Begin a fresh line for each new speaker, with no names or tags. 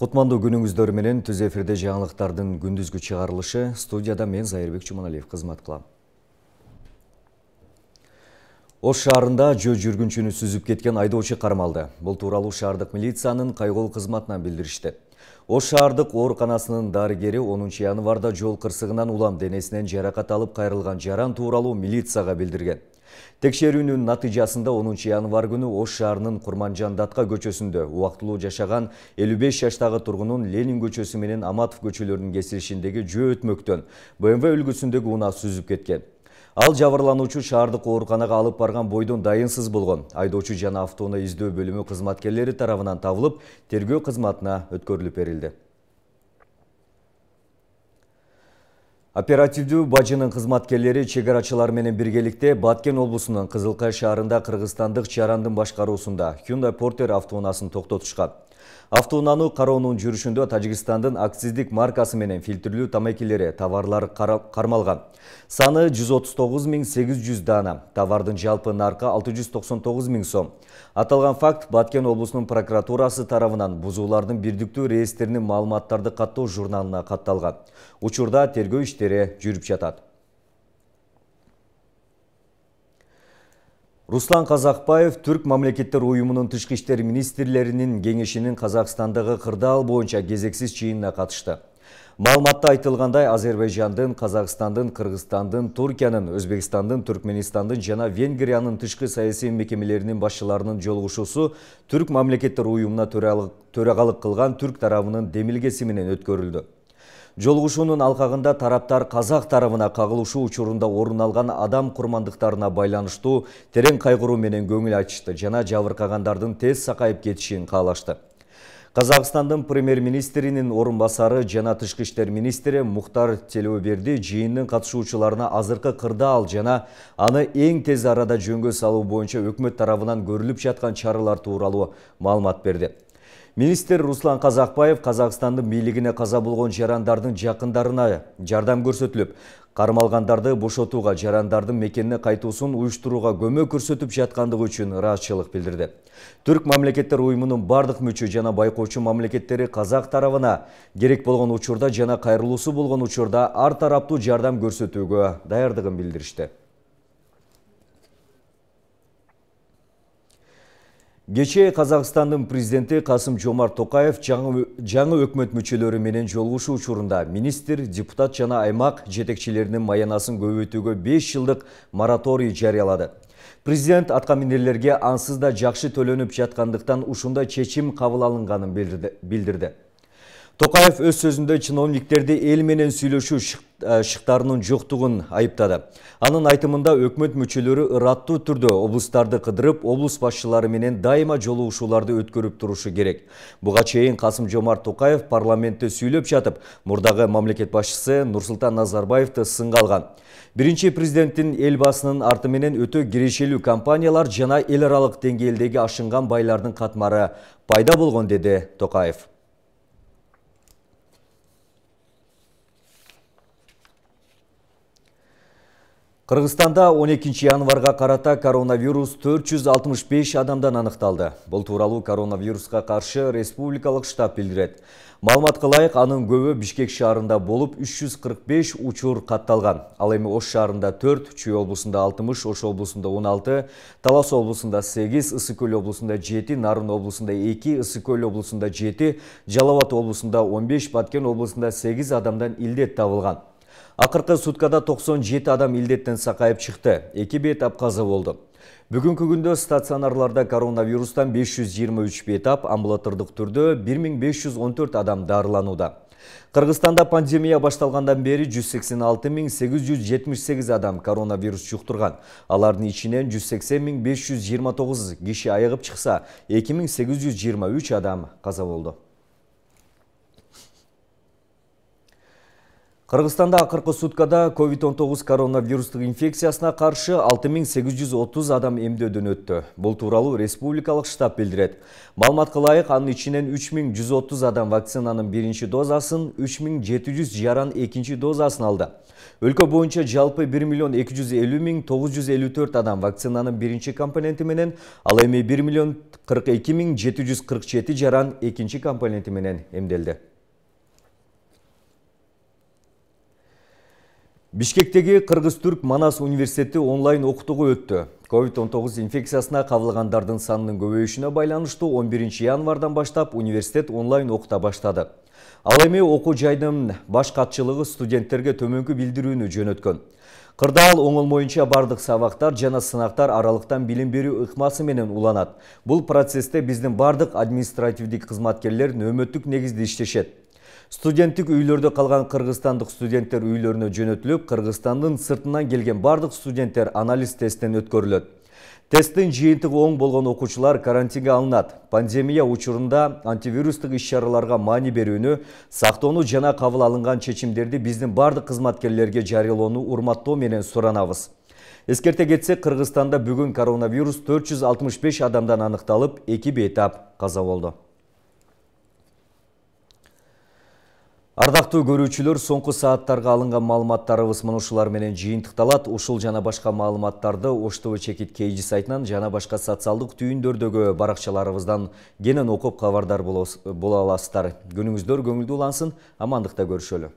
Кутмандуу күнүңүздөр менен түз эфирде жаңылыктардын күндүзгү чыгарылышы. Студияда мен Зайырбек Чуманалиев кызмат кылам. Ош шаарында жөө жүргүнчүнү сүзүп кеткен айдоочу кармалды. Бул тууралуу шаардык милициянын кайгылуу кызматынан билдиришти. Ош шаардык ооруканасынын дарыгери 10 январда жол кырсыгынан улам денесинен жаракат алып кайрылган жаран тууралуу милицияга билдирген. Текшерүүнүн натыйжасында 10 январ күнү Ош шаарынын Курманжан Датка көчөсүндө убактылуу жашаган 55 жаштагы тургунун Ленин көчөсү менен Аматов көчөлөрүнүн кесилишиндеги жөө өтмөктөн БМВ үлгүсүндөгү унаа сүзүп кеткен. Ал жабырлануучу шаардык ооруканага алып барган бойдон дайынсыз болгон. Айдоочу жана автоунаа издөө бөлүмү кызматкерлери тарабынан табылып, тергөө кызматына өткөрүлүп берилди. Оперативдүү бажынын кызматкерлери чегарачылар менен биргеликте Баткен облусунун Кызылкай шаарында кыргызстандык Чарандын башкаруусунда Hyundai Porter автоунаасын токтотушкан. Автоунааны кароонун жүрүшүндө Тажикстандын акциздик маркасы менен фильтрлүү тамакилери товарлары кармалган. Саны 139.800 дана, товардын жалпы наркы 699.000 сом. Аталган факт Баткен облусунун прокуратурасы тарабынан бузуулардын бирдиктүү реестринин маалыматтарды каттоо журналына катталган. Учурда тергөө иштери жүрүп жатат. Руслан Казакбаев Түрк мамлекеттер уюмунун тышкы иштер министрлеринин кеңешинин Казакстандагы кырдаал боюнча кезексиз чыйынына катышты. Маалыматта айтылгандай, Азербайжандын, Казакстандын, Кыргызстандын, Туркиянын, Өзбекстандын, Түркменистандын жана Венгриянын тышкы саясий мекемелеринин башчыларынын жолугушуусу Түрк мамлекеттер уюмуна төрагалык кылган Түрк тарабынын демилгеси менен өткөрүлдү. Жолугушуунун алкагында тараптар Казак тарабына кагылышуу учурунда орун алган адам курмандыктарына байланыштуу терең кайгыруу менен көңүл айтышты жана жабыркагандардын тез сакайып кетишин каалашты. Казакстандын премьер-министринин орун басары жана тышкы иштер министри Мухтар Телеуберди жыйындын катышуучуларына азыркы кырдаал жана аны эң тез арада жөнгө салуу боюнча өкмөт тарабынан көрүлүп жаткан чаралар тууралуу маалымат берди. Министр Руслан Казакбаев Казакстандын бийлигине каза болгон жарандардын жакындарына жардам көрсөтүлүп, кармалгандарды бошотууга, жарандардын мекенине кайтуусун уюштурууга көмөк көрсөтүп жаткандыгы үчүн ыраазычылык билдирди. Түрк мамлекеттер уюмунун бардык мүчө жана байкоочу мамлекеттери Казак тарабына керек болгон учурда жана кайрылуусу болгон учурда ар тараптуу жардам көрсөтүүгө даярдыгын билдиришти. Кечээ Казакстандын президенти Касым-Жомарт Токаев жаңы өкмөт мүчөлөрү менен жолугушуу учурунда министр, депутат жана аймак жетекчилеринин маянасын көбөйтүүгө 5 жылдык мораторий жарыялады. Президент аткаминерлерге ансыз да жакшы төлөнүп жаткандыктан ушундай чечим кабыл алынганын билдирди. Токаев өз сөзүндө чиновниктерди эл менен сүйлөшүү шыктарынын жоктугун айыптады. Анын айтымында өкмөт мүчөлөрү ыраттуу түрдө облустарды кыдырып, облус башчылары менен дайыма жолугушууларды өткөрүп турушу керек. Буга чейин Касым-Жомарт Токаев парламентте сүйлөп жатып, мурдагы мамлекет башчысы Нурсултан Назарбаевди сынга алган. Биринчи президенттин элбасынын арты менен өтө кирешелүү компаниялар жана эл аралык деңгээлдеги ашынган байлардын катмары пайда болгон, деди Токаев. Кыргызстанда 12 январга карата коронавирус 465 адамдан аныкталды. Бул тууралуу коронавируска каршы республикалык штаб билдирет. Маалыматка ылайык, анын көбү Бишкек шаарында болуп 345 учур катталган. Ал эми Ош шаарында 4, Чүй облусунда 60, Ош облусунда 16, Талас облусунда 8, Ысык Көл облусунда 7, Нарын облусунда 2, Ысык Көл облусунда 7, Жалал Абад облусунда 15, Баткен облусунда 8 адамдан илдет табылган. Акыркы суткада 97 адам илдеттен сакайып чыкты, 2 бейтап каза болду. Бүгүнкү күндө стационарларда коронавирустан 523 бейтап, амбулатордук түрдө 1514 адам дарыланууда. Кыргызстанда пандемия башталгандан бери 186.878 адам коронавирус жуктурган. Алардын ичинен 180.529 киши айыгып чыкса, 2823 адам каза болду. Кыргызстанда акыркы суткада COVID-19 коронавирустук инфекциясына каршы 6830 адам эмдөөдөн өттү. Бул тууралуу республикалык штаб билдирет. Маалыматка ылайык, анын ичинен 3130 адам вакцинанын биринчи дозасын, 3700 жаран экинчи дозасын алды. Өлкө боюнча жалпы 1.250.954 адам вакцинанын биринчи компоненти менен, ал эми 1.042.747 жаран экинчи компоненти менен эмделди. Бишкектеги Кыргыз-Түрк Манас университети онлайн окутууга өттү. COVID-19 инфекциясына кабылгандардын санынын көбөйүшүнө байланыштуу 11 январдан баштап университет онлайн окута баштады. Ал эми окуу жайдын баш катчылыгы студенттерге төмөнкү билдирүүнү жөнөткөн. Кырдаал оңолмоюнча бардык сабактар жана сынактар аралыктан билим берүү ыкмасы менен уланат. Бул процессте биздин бардык административдик кызматкерлер нөөмөттүк негизде иштешет. Студенттик үйлөрдө калган кыргызстандык студенттер үйлөрүнө жөнөтүлүп, Кыргызстандын сыртынан келген бардык студенттер анализ тесттен өткөрүлөт. Тесттин жыйынтыгы оң болгон окуучулар карантинге алынат. Пандемия учурунда антивирустук иш-чараларга маани берүүнү, сактоону жана кабыл алынган чечимдерди биздин бардык кызматкерлерге жарыялоону урматтоо менен суранабыз. Эскерте кетсек, Кыргызстанда бүгүн коронавирус 465 адамдан аныкталып, 2 бейтап каза болду. Ардактуу көрүүчүлөр, соңку сааттарга алынган маалыматтарыбыз мына менен жыйынтыкталат. Ушул жана башка маалыматтарды Ош ТВ Чекит KG сайтынан жана башка социалдык түйүндөрдөгү баракчаларыбыздан кенен окуп кабардар боло аласыздар. Күнүңүздөр көңүлдүү улансын, амандыкта көрүшөлү.